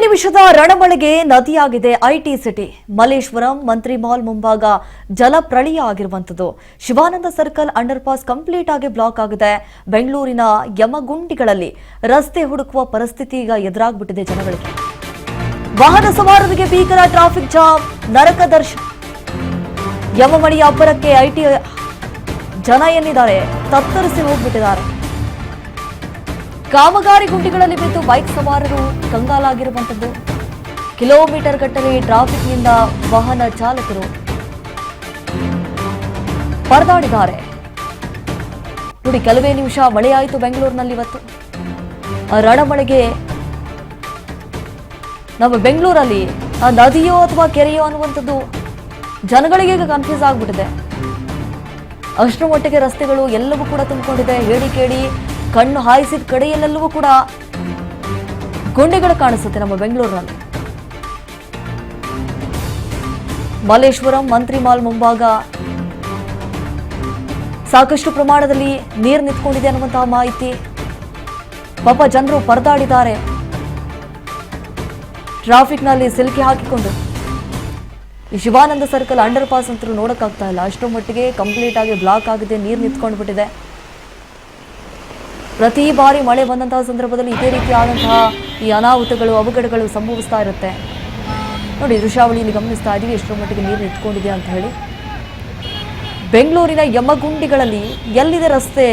ನಿಮಿಷದ ರಣಮಳೆಗೆ ನದಿಯಾಗಿದೆ IT city. Malleshwaram Mantri mall ಮುಂಭಾಗ ಜಲಪ್ರಳಯ ಆಗಿರುವಂತದ್ದು. Shivananda circle underpass complete ಆಗಿ ಬ್ಲಾಕ್ ಆಗಿದೆ. ಬೆಂಗಳೂರಿನ ಯಮಗುಂಡಿಗಳಲ್ಲಿ ರಸ್ತೆ ಹುಡುಕುವ ಪರಿಸ್ಥಿತಿ ಈಗ ಎದುರಾಗ್ಬಿಟ್ಟಿದೆ ಜನಗಳಿಗೆ. ವಾಹನ ಸವಾರರಿಗೆ ಭೀಕರ ಟ್ರಾಫಿಕ್ ಜಾಮ್, ನರಕ ದರ್ಶನ. ಯಮಮಣಿಯ ಅಬ್ಬರಕ್ಕೆ ಐಟಿ ಜನ ಎನ್ನಿದ್ದಾರೆ ತತ್ತರಿಸಿ ಹೋಗ್ಬಿಟ್ಟಿದ್ದಾರೆ. ಕಾಮಗಾರಿ ಗುಂಡಿಗಳಲ್ಲಿ ಬಿದ್ದು ಬೈಕ್ ಸವಾರರು ಕಂಗಾಲಾಗಿರುವಂಥದ್ದು. ಕಿಲೋಮೀಟರ್ ಗಟ್ಟಲೆ ಟ್ರಾಫಿಕ್ನಿಂದ ವಾಹನ ಚಾಲಕರು ಪರದಾಡಿದ್ದಾರೆ. ನೋಡಿ, ಕೆಲವೇ ನಿಮಿಷ ಮಳೆಯಾಯಿತು ಬೆಂಗಳೂರಿನಲ್ಲಿ ಇವತ್ತು. ರಣಮಳೆಗೆ ನಮ್ಮ ಬೆಂಗಳೂರಲ್ಲಿ ನದಿಯೋ ಅಥವಾ ಕೆರೆಯೋ ಅನ್ನುವಂಥದ್ದು ಜನಗಳಿಗೆ ಕನ್ಫ್ಯೂಸ್ ಆಗ್ಬಿಟ್ಟಿದೆ. ಅಷ್ಟರ ಮಟ್ಟಿಗೆ ರಸ್ತೆಗಳು ಎಲ್ಲವೂ ಕೂಡ ತುಂಬಿಕೊಂಡಿದೆ. ಹೇಳಿ ಕೇಳಿ ಕಣ್ಣು ಹಾಯಿಸಿದ ಕಡೆಯಲ್ಲೆಲ್ಲವೂ ಕೂಡ ಗುಂಡಿಗಳು ಕಾಣಿಸುತ್ತೆ ನಮ್ಮ ಬೆಂಗಳೂರಿನಲ್ಲಿ. ಮಲ್ಲೇಶ್ವರಂ ಮಂತ್ರಿ ಮಾಲ್ ಮುಂಭಾಗ ಸಾಕಷ್ಟು ಪ್ರಮಾಣದಲ್ಲಿ ನೀರು ನಿಂತ್ಕೊಂಡಿದೆ ಅನ್ನುವಂತಹ ಮಾಹಿತಿ. ಪಾಪ ಜನರು ಪರದಾಡಿದ್ದಾರೆ ಟ್ರಾಫಿಕ್ನಲ್ಲಿ ಸಿಲುಕಿ ಹಾಕಿಕೊಂಡು. ಈ ಶಿವಾನಂದ ಸರ್ಕಲ್ ಅಂಡರ್ ಪಾಸ್ ಅಂತೂ ನೋಡೋಕ್ಕಾಗ್ತಾ ಇಲ್ಲ. ಅಷ್ಟರ ಮಟ್ಟಿಗೆ ಕಂಪ್ಲೀಟ್ ಆಗಿ ಬ್ಲಾಕ್ ಆಗಿದೆ, ನೀರು ನಿಂತ್ಕೊಂಡು ಬಿಟ್ಟಿದೆ. ಪ್ರತಿ ಬಾರಿ ಮಳೆ ಬಂದಂತಹ ಸಂದರ್ಭದಲ್ಲಿ ಇದೇ ರೀತಿಯಾದಂತಹ ಈ ಅನಾಹುತಗಳು, ಅವಘಡಗಳು ಸಂಭವಿಸ್ತಾ ಇರುತ್ತೆ. ನೋಡಿ, ದೃಶ್ಯಾವಳಿಯಲ್ಲಿ ಗಮನಿಸ್ತಾ ಇದ್ದೀವಿ ಎಷ್ಟರ ಮಟ್ಟಿಗೆ ನೀರು ನಿಂತ್ಕೊಂಡಿದೆ ಅಂತ ಹೇಳಿ. ಬೆಂಗಳೂರಿನ ಯಮಗುಂಡಿಗಳಲ್ಲಿ ಎಲ್ಲಿದೆ ರಸ್ತೆ?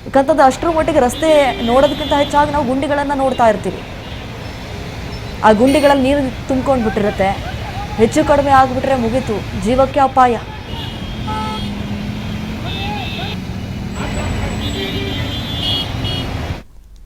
ಯಾಕಂತಂದ್ರೆ ಅಷ್ಟರ ಮಟ್ಟಿಗೆ ರಸ್ತೆ ನೋಡೋದಕ್ಕಿಂತ ಹೆಚ್ಚಾಗಿ ನಾವು ಗುಂಡಿಗಳನ್ನು ನೋಡ್ತಾ ಇರ್ತೀವಿ. ಆ ಗುಂಡಿಗಳಲ್ಲಿ ನೀರು ತುಂಬ್ಕೊಂಡು ಬಿಟ್ಟಿರುತ್ತೆ. ಹೆಚ್ಚು ಕಡಿಮೆ ಆಗಿಬಿಟ್ರೆ ಮುಗೀತು, ಜೀವಕ್ಕೆ ಅಪಾಯ.